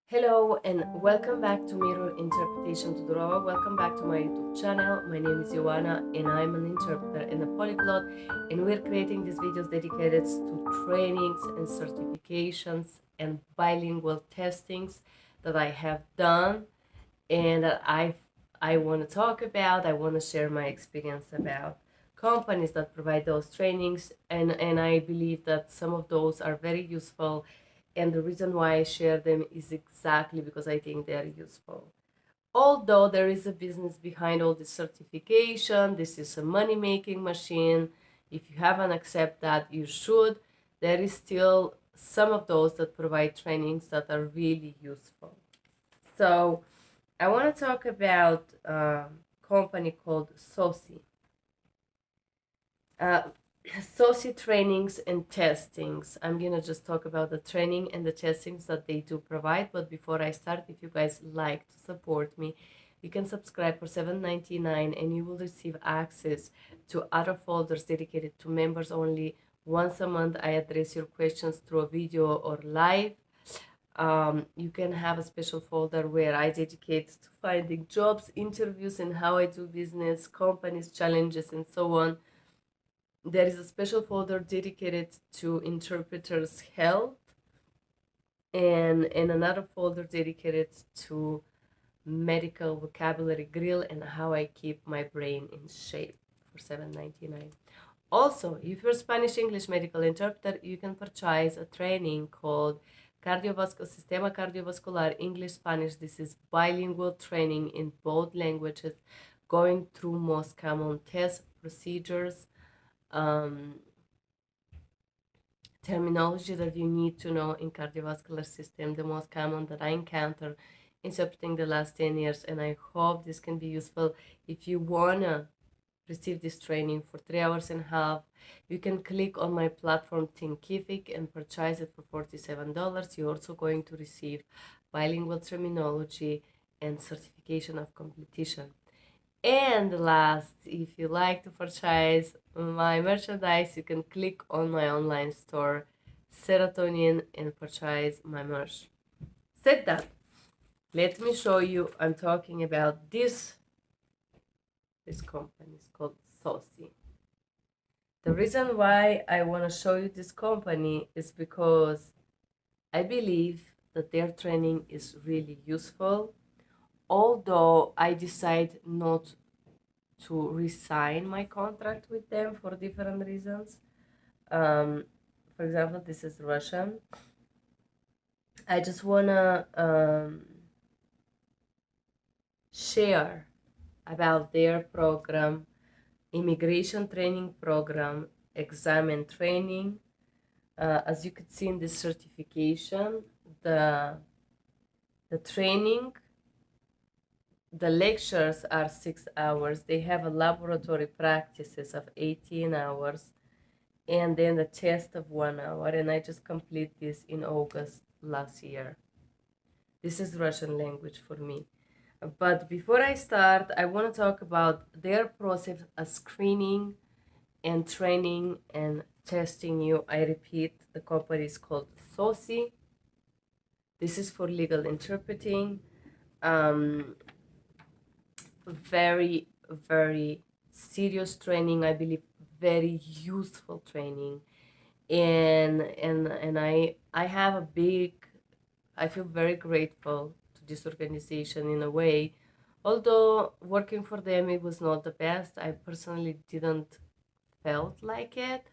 Hello and welcome back to Mirror Interpretation Tutorial. Welcome back to my YouTube channel. My name is Joanna and I'm an interpreter and a polyglot, and we're creating these videos dedicated to trainings and certifications and bilingual testings that I have done and that I want to talk about. I want to share my experience about companies that provide those trainings, and I believe that some of those are very useful, and the reason why I share them is exactly because I think they are useful. Although there is a business behind all this certification, this is a money-making machine. If you haven't accepted that, you should. There is still some of those that provide trainings that are really useful. So I want to talk about a company called sosi. Uh, soci trainings and testings. I'm gonna just talk about the training and the testings that they do provide. But before I start, if you guys like to support me, you can subscribe for $7.99 and you will receive access to other folders dedicated to members only. Once a month, I address your questions through a video or live. You can have a special folder where I dedicate to finding jobs, interviews, and how I do business, companies, challenges, and so on. There is a special folder dedicated to interpreters' health, and another folder dedicated to medical vocabulary grill and how I keep my brain in shape for $7.99. Also, if you're Spanish-English medical interpreter, you can purchase a training called Sistema Cardiovascular English-Spanish. This is bilingual training in both languages, going through most common test procedures, terminology that you need to know in cardiovascular system, the most common that I encounter interpreting the last 10 years, and I hope this can be useful. If you wanna receive this training for 3 hours and a half, you can click on my platform Thinkific and purchase it for $47. You're also going to receive bilingual terminology and certification of completion. And last, if you like to purchase my merchandise, you can click on my online store Serotonin and purchase my merch. Said that, let me show you. I'm talking about this company is called sosi. The reason why I want to show you this company is because I believe that their training is really useful, although I decide not to resign my contract with them for different reasons. For example, this is Russian. I just wanna share about their program, immigration training program, exam and training. As you could see in this certification, the training, the lectures are 6 hours. They have a laboratory practices of 18 hours, and then the test of 1 hour. And I just complete this in August last year. This is Russian language for me. But before I start, I want to talk about their process of screening and training and testing you. I repeat, the company is called sosi. This is for legal interpreting. Very, very serious training. I believe very useful training. And I have a big, I feel very grateful to this organization in a way. Although working for them, it was not the best. I personally didn't felt like it.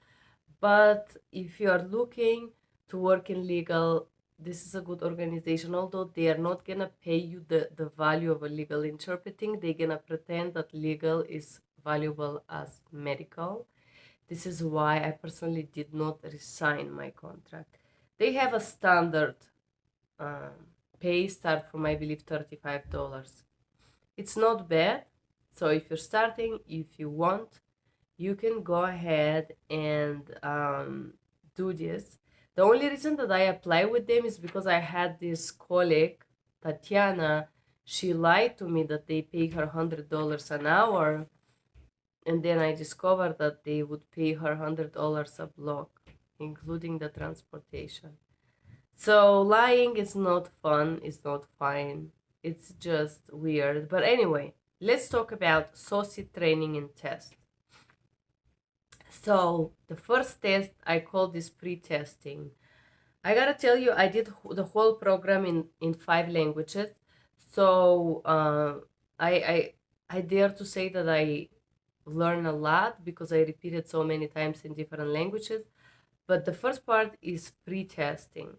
But if you are looking to work in legal, this is a good organization. Although they are not gonna pay you the value of a legal interpreting, they're gonna pretend that legal is valuable as medical. This is why I personally did not resign my contract. They have a standard pay start from, I believe, $35. It's not bad. So if you're starting, if you want, you can go ahead and do this. The only reason that I apply with them is because I had this colleague, Tatiana. She lied to me that they pay her $100 an hour, and then I discovered that they would pay her $100 a block, including the transportation. So lying is not fun, it's not fine, it's just weird. But anyway, let's talk about soci training and test. So the first test, I call this pre-testing. I gotta tell you, I did the whole program in 5 languages. So I dare to say that I learn a lot because I repeated so many times in different languages. But the first part is pre-testing.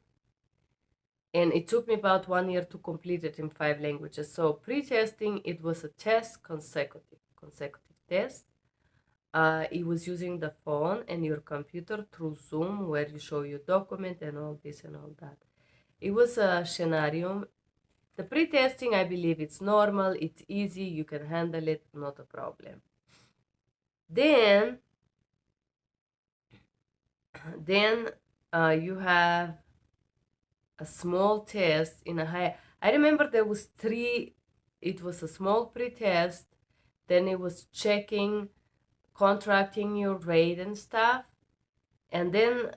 And it took me about 1 year to complete it in 5 languages. So pre-testing, it was a test, consecutive test. It was using the phone and your computer through Zoom, where you show your document and all this and all that. It was a scenario. The pre-testing, I believe it's normal, it's easy, you can handle it, not a problem. Then you have a small test in a high. I remember there was 3. It was a small pre-test. Then it was checking, contracting your rate and stuff, and then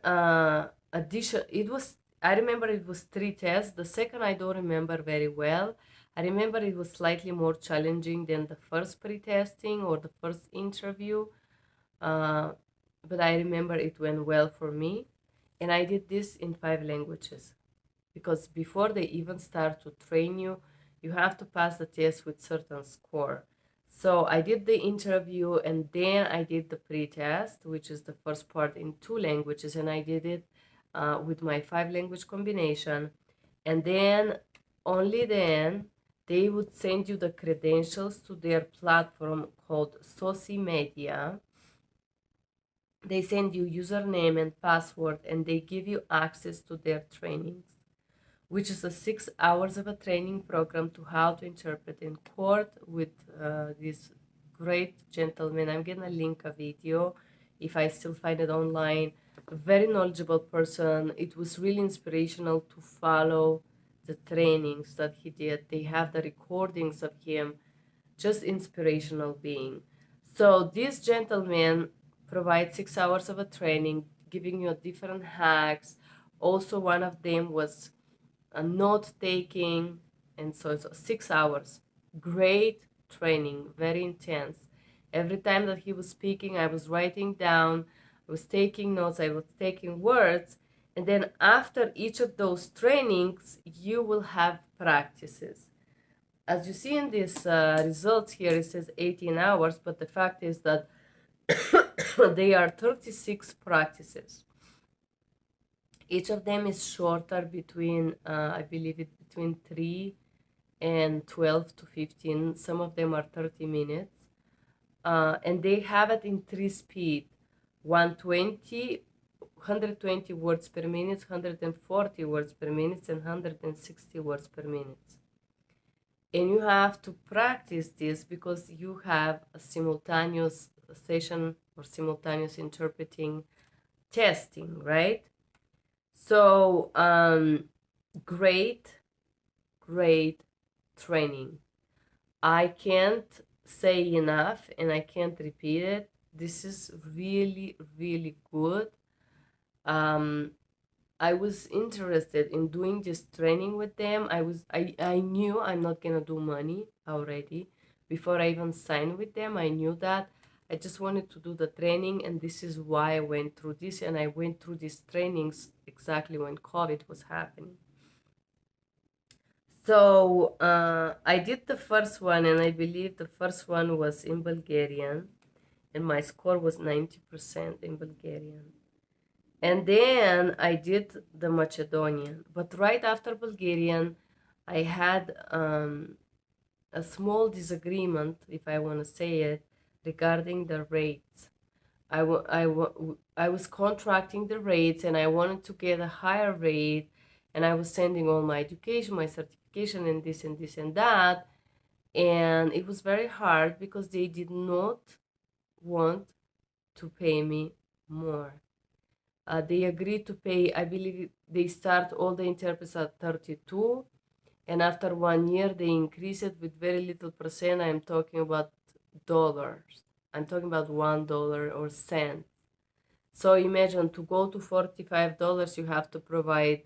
addition. It was. I remember it was 3 tests. The second I don't remember very well. I remember it was slightly more challenging than the first pre-testing or the first interview, but I remember it went well for me, and I did this in 5 languages. Because before they even start to train you, you have to pass the test with certain score. So I did the interview and then I did the pre-test, which is the first part in 2 languages, and I did it with my 5 language combination. And then, only then, they would send you the credentials to their platform called sosi-m. They send you username and password, and they give you access to their trainings, which is a 6 hours of a training program to how to interpret in court with this great gentleman. I'm gonna link a video if I still find it online. A very knowledgeable person. It was really inspirational to follow the trainings that he did. They have the recordings of him, just inspirational being. So this gentleman provides 6 hours of a training, giving you different hacks. Also, one of them was note taking, and so it's 6 hours. Great training, very intense. Every time that he was speaking, I was writing down, I was taking notes, I was taking words, and then after each of those trainings, you will have practices. As you see in these results here, it says 18 hours, but the fact is that they are 36 practices. Each of them is shorter, between, I believe it between 3 and 12 to 15. Some of them are 30 minutes. And they have it in 3 speed, 120 words per minute, 140 words per minute, and 160 words per minute. And you have to practice this because you have a simultaneous session or simultaneous interpreting testing, right? So, great training. I can't say enough and I can't repeat it. This is really, really good. I was interested in doing this training with them. I knew I'm not gonna do money already. Before I even signed with them, I knew that. I just wanted to do the training, and this is why I went through this, and I went through these trainings exactly when COVID was happening. So I did the first one, and I believe the first one was in Bulgarian, and my score was 90% in Bulgarian. And then I did the Macedonian. But right after Bulgarian, I had a small disagreement, if I want to say it, regarding the rates. I was contracting the rates and I wanted to get a higher rate, and I was sending all my education, my certification, and this and this and that. And it was very hard because they did not want to pay me more. They agreed to pay, I believe they start all the interpreters at 32, and after 1 year they increase it with very little percent. I'm talking about dollars. I'm talking about $1 or cent. So imagine, to go to $45, you have to provide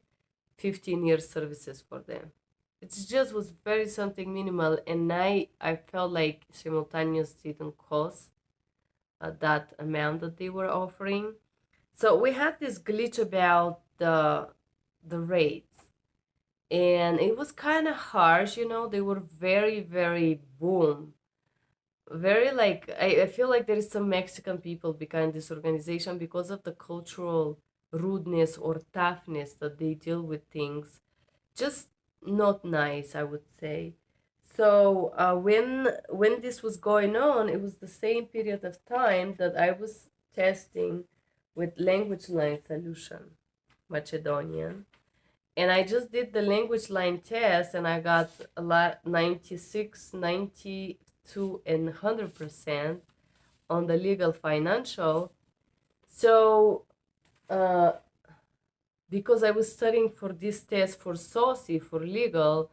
15 years services for them. It just was very something minimal, and I felt like simultaneous didn't cost that amount that they were offering. So we had this glitch about the rates, and it was kind of harsh, you know. They were very, very boom, very like I feel like there is some Mexican people behind this organization because of the cultural rudeness or toughness that they deal with things. Just not nice, I would say. So when this was going on, it was the same period of time that I was testing with language line solution, Macedonian. And I just did the language line test and I got a lot 96, 92, and 100% on the legal financial. So uh, because I was studying for this test for sosi, for legal,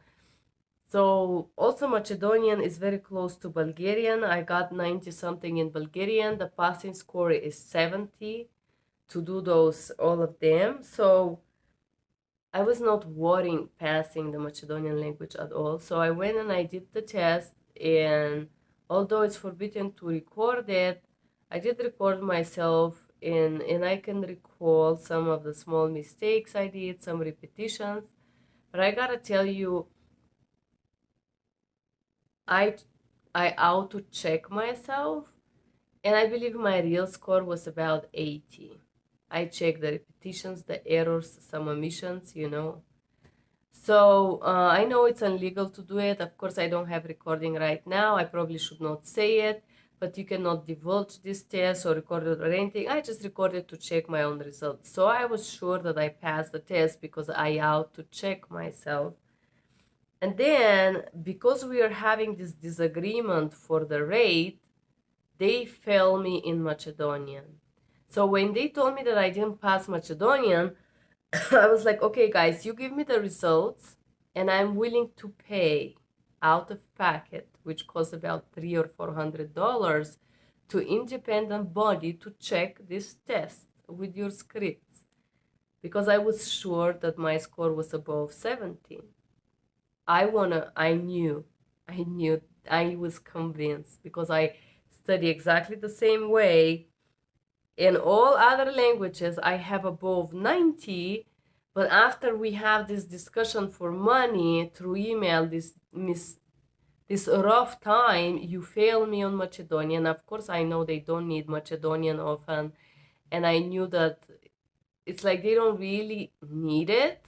so also Macedonian is very close to Bulgarian. I got 90 something in Bulgarian. The passing score is 70 to do those, all of them. So I was not worrying passing the Macedonian language at all. So I went and I did the test, and although it's forbidden to record it, I did record myself, and I can recall some of the small mistakes I did, some repetitions. But I gotta tell you, I I auto check myself, and I believe my real score was about 80. I checked the repetitions, the errors, some omissions, you know. So I know it's illegal to do it. Of course, I don't have recording right now. I probably should not say it, but you cannot divulge this test or record it or anything. I just recorded to check my own results. So I was sure that I passed the test because I out to check myself. And then, because we are having this disagreement for the rate, they fail me in Macedonian. So when they told me that I didn't pass Macedonian, I was like, okay, guys, you give me the results, and I'm willing to pay out of pocket, which costs about $300 or $400, to independent body to check this test with your scripts, because I was sure that my score was above 17. I knew, I was convinced because I study exactly the same way. In all other languages, I have above 90, but after we have this discussion for money through email, this rough time, you fail me on Macedonian. Of course, I know they don't need Macedonian often, and I knew that it's like they don't really need it,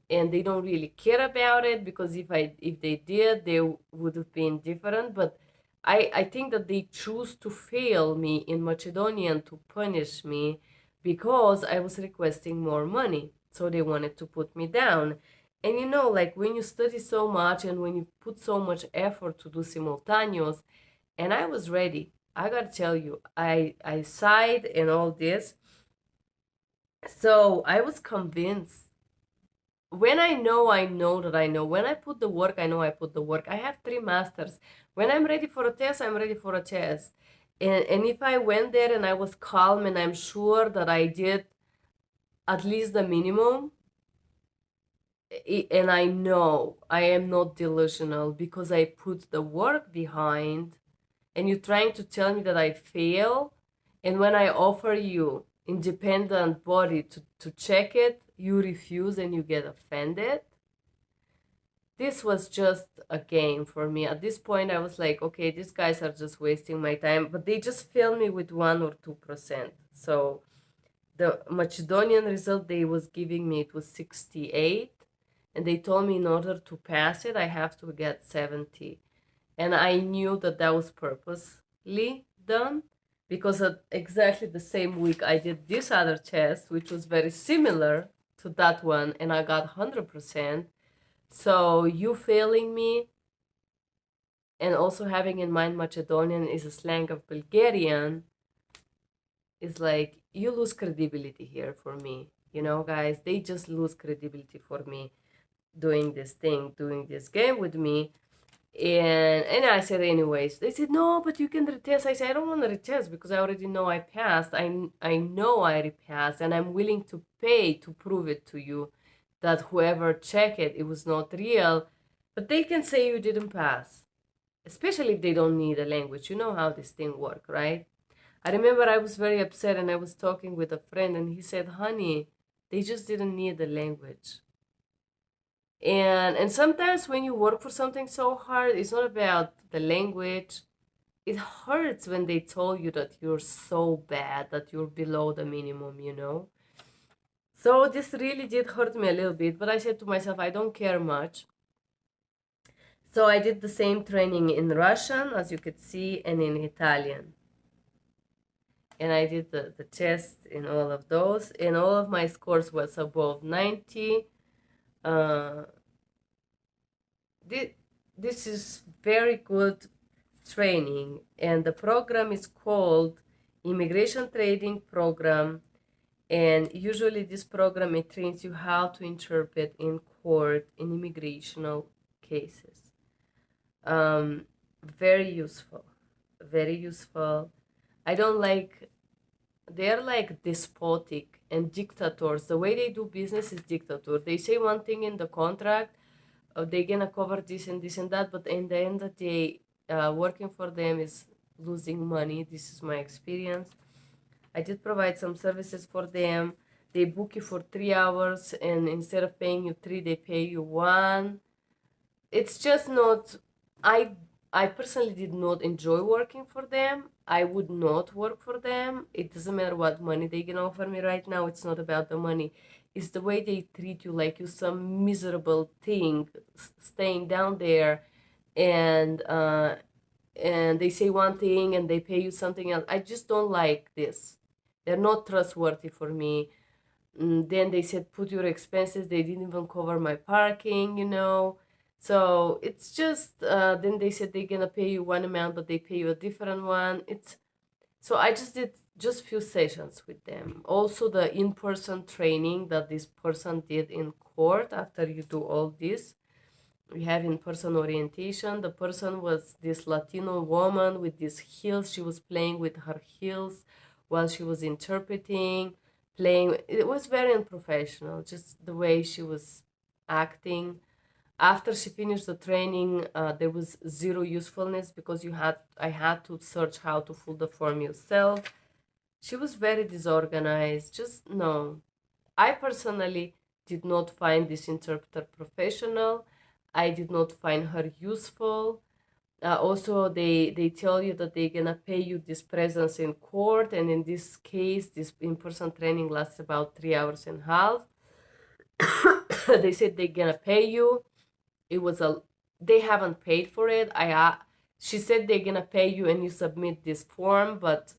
and they don't really care about it, because if they did, they would have been different. But I think that they choose to fail me in Macedonian to punish me because I was requesting more money. So they wanted to put me down. And you know, like when you study so much and when you put so much effort to do simultaneous, and I was ready. I gotta tell you, I sighed and all this. So I was convinced. When I know that I know. When I put the work, I know I put the work. I have 3 masters. When I'm ready for a test, I'm ready for a test. And if I went there and I was calm and I'm sure that I did at least the minimum, and I know I am not delusional because I put the work behind, and you're trying to tell me that I fail, and when I offer you independent body to check it, you refuse and you get offended. This was just a game for me. At this point, I was like, okay, these guys are just wasting my time, but they just failed me with 1 or 2%. So the Macedonian result they was giving me, it was 68, and they told me in order to pass it, I have to get 70. And I knew that that was purposely done, because at exactly the same week I did this other test, which was very similar to that one, and I got 100%. So you failing me and also having in mind Macedonian is a slang of Bulgarian is like, you lose credibility here for me. You know, guys, they just lose credibility for me doing this thing, doing this game with me. And I said, anyways. They said, no, but you can retest. I said, I don't want to retest because I already know I passed. I know I repassed, and I'm willing to pay to prove it to you. that whoever checked it, it was not real, but they can say you didn't pass, especially if they don't need a language. You know how this thing works, right? I remember I was very upset and I was talking with a friend and he said, honey, they just didn't need the language. And sometimes when you work for something so hard, it's not about the language. It hurts when they tell you that you're so bad, that you're below the minimum, you know? So this really did hurt me a little bit, but I said to myself, I don't care much. So I did the same training in Russian, as you could see, and in Italian. And I did the test in all of those, and all of my scores was above 90. This is very good training, and the program is called Immigration Training Program. And usually this program, it trains you how to interpret in court in immigrational cases. Very useful, very useful. I don't like, they're like despotic and dictators. The way they do business is dictator. They say one thing in the contract, they're gonna cover this and this and that, but in the end of the day, working for them is losing money. This is my experience. I did provide some services for them. They book you for 3 hours, and instead of paying you 3, they pay you 1. It's just not, I personally did not enjoy working for them. I would not work for them. It doesn't matter what money they can offer me right now. It's not about the money. It's the way they treat you like you're some miserable thing staying down there, and they say one thing and they pay you something else. I just don't like this. They're not trustworthy for me. Then they said, put your expenses. They didn't even cover my parking, you know. So it's just, then they said they're gonna pay you one amount, but they pay you a different one. So I just did just few sessions with them. Also the in-person training that this person did in court after you do all this. We have in-person orientation. The person was this Latino woman with these heels. She was playing with her heels while she was interpreting, playing. It was very unprofessional, just the way she was acting. After she finished the training, there was zero usefulness because I had to search how to fill the form yourself. She was very disorganized. Just no. I personally did not find this interpreter professional. I did not find her useful. Also, they tell you that they're gonna pay you this presence in court, and in this case, this in-person training lasts about 3 hours and a half. They said they're gonna pay you. They haven't paid for it. She said they're gonna pay you and you submit this form, but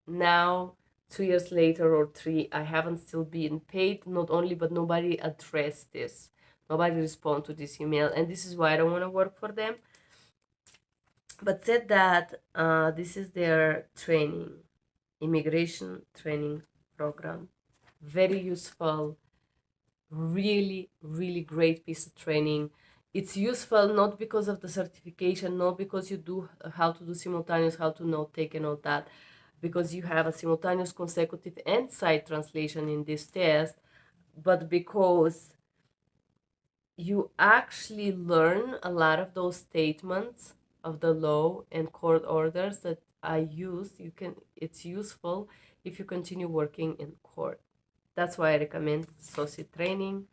now 2 years later or 3, I haven't still been paid. Not only, but nobody addressed this. Nobody responded to this email, and this is why I don't want to work for them. But said that this is their training, immigration training program. Very useful, really, really great piece of training. It's useful not because of the certification, not because you do how to do simultaneous, how to note take and all that, because you have a simultaneous, consecutive, and side translation in this test, but because you actually learn a lot of those statements of the law and court orders that I use. It's useful if you continue working in court. That's why I recommend SOSI training.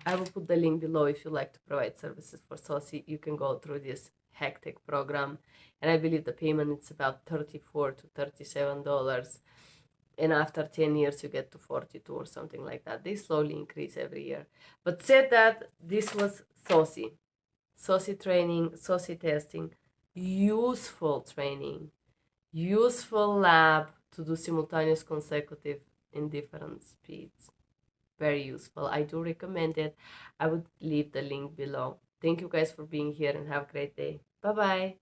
I will put the link below if you like to provide services for SOSI. You can go through this hectic program, and I believe the payment is about $34 to $37, and after 10 years you get to 42 or something like that. They slowly increase every year. But said that, this was SOSI training, SOSI testing, useful training, useful lab to do simultaneous, consecutive in different speeds. Very useful. I do recommend it. I would leave the link below. Thank you guys for being here and have a great day. Bye bye.